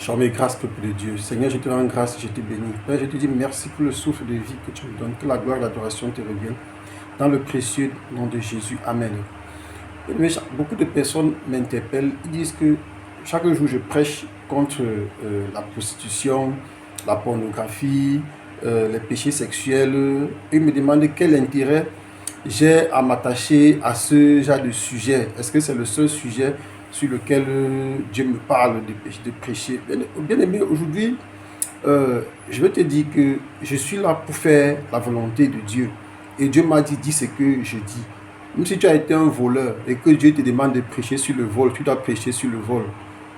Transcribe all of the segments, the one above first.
Charmé, grâce, peuple de Dieu. Seigneur, je te rends grâce, je te bénis. Père, je te dis merci pour le souffle de vie que tu me donnes. Que la gloire et l'adoration te reviennent. Dans le précieux nom de Jésus. Amen. Mais beaucoup de personnes m'interpellent. Ils disent que chaque jour, je prêche contre la prostitution, la pornographie, les péchés sexuels. Ils me demandent quel intérêt j'ai à m'attacher à ce genre de sujet. Est-ce que c'est le seul sujet sur lequel Dieu me parle de prêcher? Bien aimé, aujourd'hui, je vais te dire que je suis là pour faire la volonté de Dieu. Et Dieu m'a dit, dis ce que je dis. Même si tu as été un voleur et que Dieu te demande de prêcher sur le vol, tu dois prêcher sur le vol.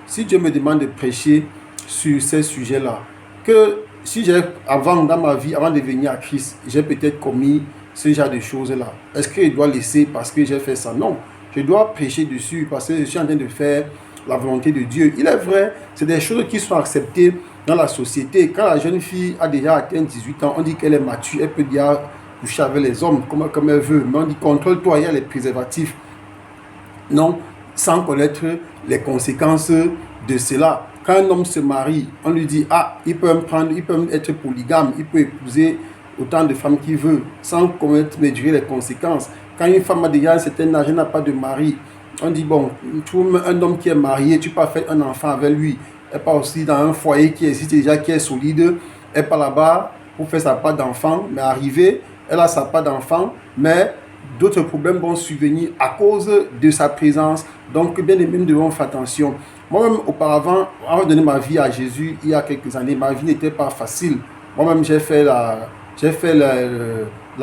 Si Dieu me demande de prêcher sur ces sujets-là, que si j'ai, avant, dans ma vie, avant de venir à Christ, j'ai peut-être commis ce genre de choses-là, est-ce que je dois laisser parce que j'ai fait ça? Non. Je dois prêcher dessus parce que je suis en train de faire la volonté de Dieu. Il est vrai, c'est des choses qui sont acceptées dans la société. Quand la jeune fille a déjà atteint 18 ans, on dit qu'elle est mature, elle peut déjà coucher avec les hommes comme elle veut. Mais on dit contrôle-toi, il y a les préservatifs. Non, sans connaître les conséquences de cela. Quand un homme se marie, on lui dit, ah, il peut être polygame, il peut épouser autant de femmes qu'il veut, sans connaître mesurer les conséquences. Quand une femme a déjà un certain âge, elle n'a pas de mari, on dit, bon, un homme qui est marié, tu peux faire un enfant avec lui. Elle part aussi dans un foyer qui existe déjà, qui est solide. Elle part là-bas pour faire sa part d'enfant, mais arrivée, elle a sa part d'enfant, mais d'autres problèmes vont survenir à cause de sa présence. Donc, bien aimé, nous devons faire attention. Moi-même, auparavant, avant de donner ma vie à Jésus, il y a quelques années, ma vie n'était pas facile. Moi-même, j'ai fait la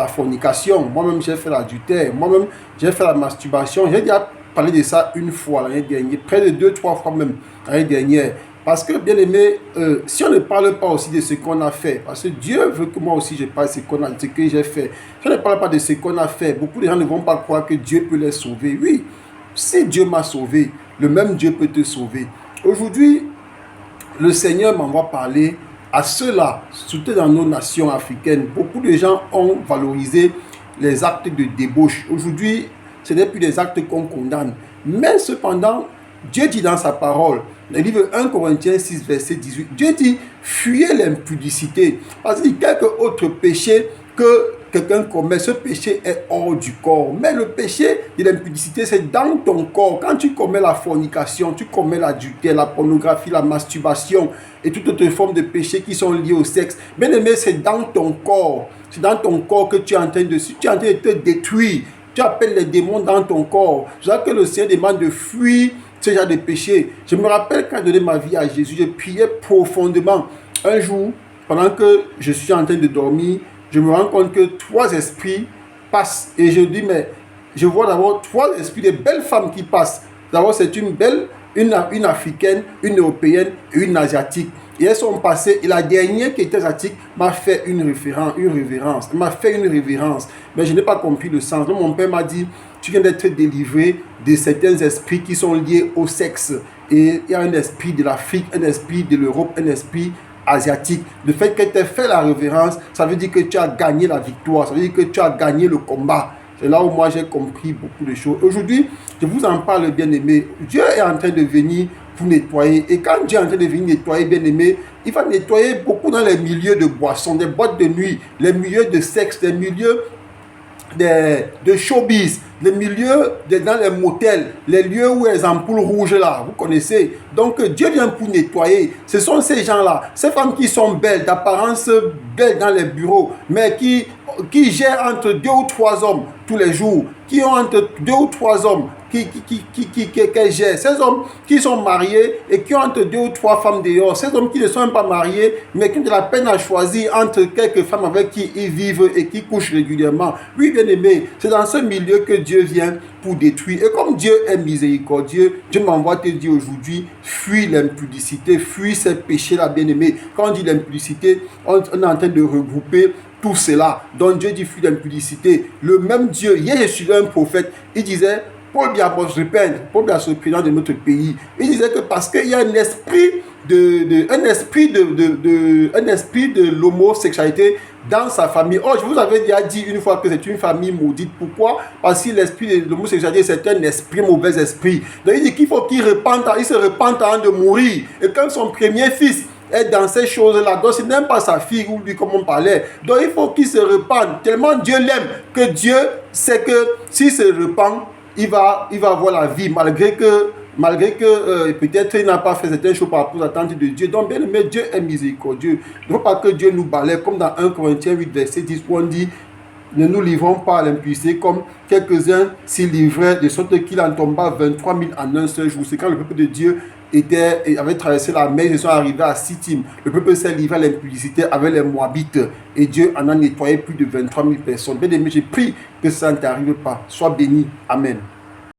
fornication. Moi-même, j'ai fait l'adultère. Moi-même, j'ai fait la masturbation. J'ai déjà parlé de ça une fois l'année dernière, près de 2-3 fois même l'année dernière. Parce que, bien aimé, si on ne parle pas aussi de ce qu'on a fait, parce que Dieu veut que moi aussi je parle de ce que j'ai fait. Si on ne parle pas de ce qu'on a fait, beaucoup de gens ne vont pas croire que Dieu peut les sauver. Oui, si Dieu m'a sauvé, le même Dieu peut te sauver. Aujourd'hui, le Seigneur m'envoie parler à ceux-là, surtout dans nos nations africaines. Beaucoup de gens ont valorisé les actes de débauche. Aujourd'hui, ce n'est plus des actes qu'on condamne. Mais cependant, Dieu dit dans sa parole, le livre 1 Corinthiens 6, verset 18, Dieu dit, fuyez l'impudicité. Parce qu'il y a quelques autres péchés que quelqu'un commet, ce péché est hors du corps. Mais le péché de l'impudicité, c'est dans ton corps. Quand tu commets la fornication, tu commets l'adultère, la pornographie, la masturbation et toute autre forme de péché qui sont liés au sexe. Bien aimé, c'est dans ton corps. C'est dans ton corps que tu es en train de te détruire. Tu appelles les démons dans ton corps. C'est ça que le Seigneur demande de fuir ce genre de péché. Je me rappelle quand j'ai donné ma vie à Jésus, je priais profondément. Un jour, pendant que je suis en train de dormir, je me rends compte que 3 esprits passent. Et je dis, mais je vois d'abord 3 esprits de belles femmes qui passent. D'abord, c'est une africaine, une européenne et une asiatique. Et elles sont passées, et la dernière qui était asiatique m'a fait une révérence. Elle m'a fait une révérence. Mais je n'ai pas compris le sens. Donc mon père m'a dit, tu viens d'être délivré de certains esprits qui sont liés au sexe. Et il y a un esprit de l'Afrique, un esprit de l'Europe, un esprit asiatique. Le fait que tu aies fait la révérence, ça veut dire que tu as gagné la victoire. Ça veut dire que tu as gagné le combat. C'est là où moi j'ai compris beaucoup de choses. Aujourd'hui, je vous en parle, bien aimé. Dieu est en train de venir pour nettoyer. Et quand Dieu est en train de venir nettoyer, bien aimé, il va nettoyer beaucoup dans les milieux de boissons, des boîtes de nuit, les milieux de sexe, les milieux de showbiz, les milieux dans les motels, les lieux où les ampoules rouges là, vous connaissez. Donc Dieu vient pour nettoyer. Ce sont ces gens-là, ces femmes qui sont belles, d'apparence belles dans les bureaux, mais qui gèrent entre 2 ou 3 hommes tous les jours, qui ont entre 2 ou 3 hommes qu'elles gèrent. Ces hommes qui sont mariés et qui ont entre 2 ou 3 femmes dehors. Ces hommes qui ne sont même pas mariés, mais qui ont de la peine à choisir entre quelques femmes avec qui ils vivent et qui couchent régulièrement. Oui, bien aimé, c'est dans ce milieu que Dieu vient pour détruire. Et comme Dieu est miséricordieux, Dieu m'envoie te dire aujourd'hui, fuis l'impudicité, fuis ces péchés-là, bien aimé. Quand on dit l'impudicité, on est en train de regrouper tout cela. Donc Dieu dit fuis l'impudicité. Le même Dieu, hier je suis un prophète, il disait, Paul Biya se plaint de notre pays. Il disait que parce qu'il y a un esprit un esprit de l'homosexualité dans sa famille. Oh, je vous avais déjà dit une fois que c'est une famille maudite. Pourquoi? Parce que l'esprit de l'homosexualité, c'est un esprit, mauvais esprit. Donc il dit qu'il faut qu'il se repente avant de mourir. Et quand son premier fils est dans ces choses-là, donc ce n'est pas sa fille ou lui comme on parlait. Donc il faut qu'il se repente. Tellement Dieu l'aime que Dieu sait que s'il se repent, il va avoir la vie, malgré que peut-être il n'a pas fait certaines choses par rapport aux attentes de Dieu. Donc bien aimé, Dieu est miséricordieux. Il ne faut pas que Dieu nous balaie, comme dans 1 Corinthiens 8, verset 10, où on dit: ne nous livrons pas à l'impudicité comme quelques-uns s'y livraient, de sorte qu'il en tomba 23 000 en un seul jour. C'est quand le peuple de Dieu avait traversé la mer, ils sont arrivés à Sittim. Le peuple s'est livré à l'impudicité avec les Moabites et Dieu en a nettoyé plus de 23 000 personnes. Bien aimé, j'ai prie que ça ne t'arrive pas. Sois béni. Amen.